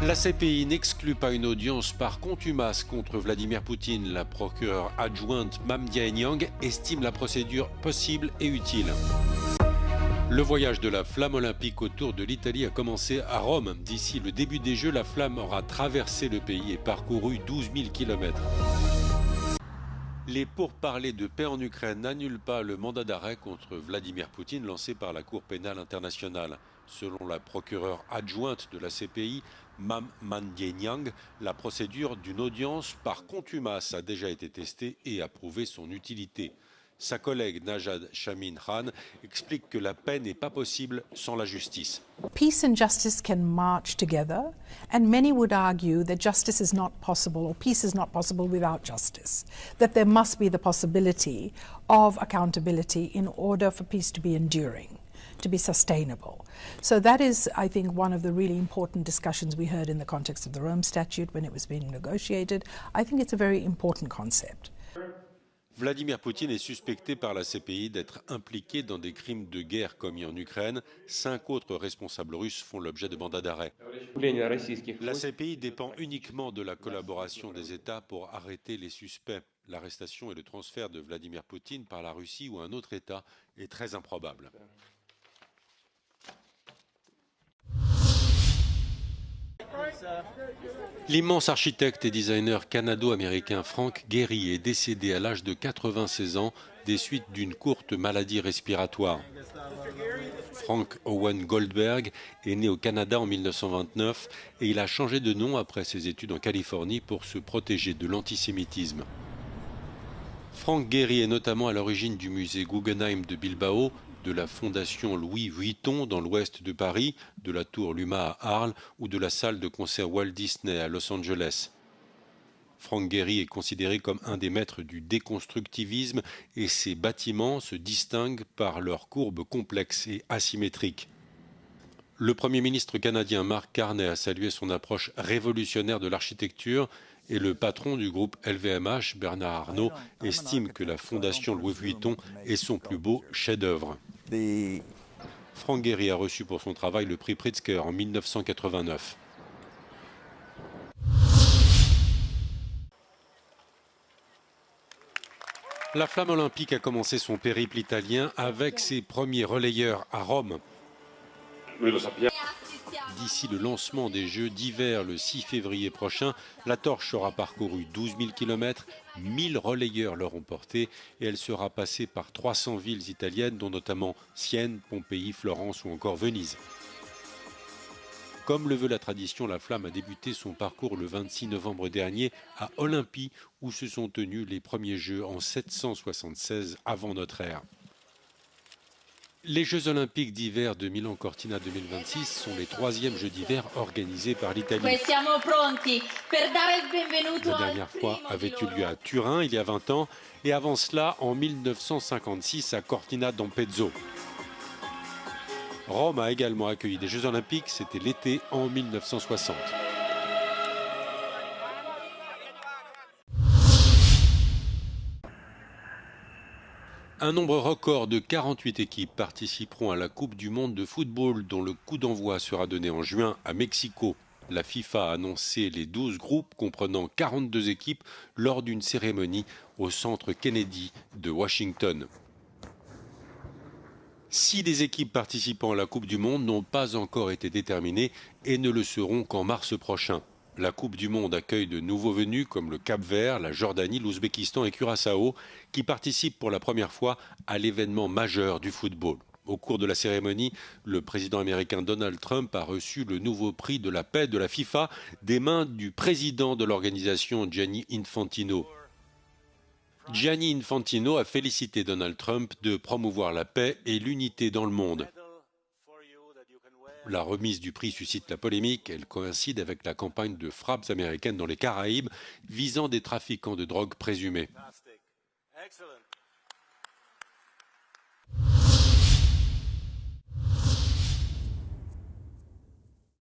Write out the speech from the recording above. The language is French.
La CPI n'exclut pas une audience par contumace contre Vladimir Poutine. La procureure adjointe Mam Dieng estime la procédure possible et utile. Le voyage de la flamme olympique autour de l'Italie a commencé à Rome. D'ici le début des Jeux, la flamme aura traversé le pays et parcouru 12 000 km. Les pourparlers de paix en Ukraine n'annulent pas le mandat d'arrêt contre Vladimir Poutine lancé par la Cour pénale internationale. Selon la procureure adjointe de la CPI, Mam Mandiang, la procédure d'une audience par contumace a déjà été testée et a prouvé son utilité. Sa collègue Najat Shamin-Khan explique que la paix n'est pas possible sans la justice. Peace and justice can march together, and many would argue that justice is not possible or peace is not possible without justice, that there must be the possibility of accountability in order for peace to be enduring, to be sustainable. So that is, I think, one of the really important discussions we heard in the context of the Rome Statute when it was being negotiated. I think it's a very important concept. Vladimir Poutine est suspecté par la CPI d'être impliqué dans des crimes de guerre commis en Ukraine. 5 autres responsables russes font l'objet de mandats d'arrêt. La CPI dépend uniquement de la collaboration des États pour arrêter les suspects. L'arrestation et le transfert de Vladimir Poutine par la Russie ou un autre État est très improbable. L'immense architecte et designer canado-américain Frank Gehry est décédé à l'âge de 96 ans des suites d'une courte maladie respiratoire. Frank Owen Goldberg est né au Canada en 1929 et il a changé de nom après ses études en Californie pour se protéger de l'antisémitisme. Frank Gehry est notamment à l'origine du musée Guggenheim de Bilbao, de la fondation Louis Vuitton dans l'ouest de Paris, de la tour Luma à Arles ou de la salle de concert Walt Disney à Los Angeles. Frank Gehry est considéré comme un des maîtres du déconstructivisme et ses bâtiments se distinguent par leurs courbes complexes et asymétriques. Le Premier ministre canadien Mark Carney a salué son approche révolutionnaire de l'architecture et le patron du groupe LVMH, Bernard Arnault, estime que la fondation Louis Vuitton est son plus beau chef-d'œuvre. Frank Gehry a reçu pour son travail le prix Pritzker en 1989. La flamme olympique a commencé son périple italien avec ses premiers relayeurs à Rome. D'ici le lancement des Jeux d'hiver le 6 février prochain, la torche aura parcouru 12 000 km, 1000 relayeurs l'auront portée et elle sera passée par 300 villes italiennes dont notamment Sienne, Pompéi, Florence ou encore Venise. Comme le veut la tradition, la flamme a débuté son parcours le 26 novembre dernier à Olympie où se sont tenus les premiers Jeux en 776 avant notre ère. Les Jeux olympiques d'hiver de Milan-Cortina 2026 sont les 3e Jeux d'hiver organisés par l'Italie. La dernière fois avait eu lieu à Turin il y a 20 ans et avant cela en 1956 à Cortina d'Ampezzo. Rome a également accueilli des Jeux olympiques, c'était l'été en 1960. Un nombre record de 48 équipes participeront à la Coupe du monde de football dont le coup d'envoi sera donné en juin à Mexico. La FIFA a annoncé les 12 groupes comprenant 42 équipes lors d'une cérémonie au centre Kennedy de Washington. 6 des équipes participant à la Coupe du monde n'ont pas encore été déterminées et ne le seront qu'en mars prochain. La Coupe du monde accueille de nouveaux venus comme le Cap-Vert, la Jordanie, l'Ouzbékistan et Curaçao qui participent pour la première fois à l'événement majeur du football. Au cours de la cérémonie, le président américain Donald Trump a reçu le nouveau prix de la paix de la FIFA des mains du président de l'organisation Gianni Infantino. Gianni Infantino a félicité Donald Trump de promouvoir la paix et l'unité dans le monde. La remise du prix suscite la polémique. Elle coïncide avec la campagne de frappes américaines dans les Caraïbes visant des trafiquants de drogue présumés.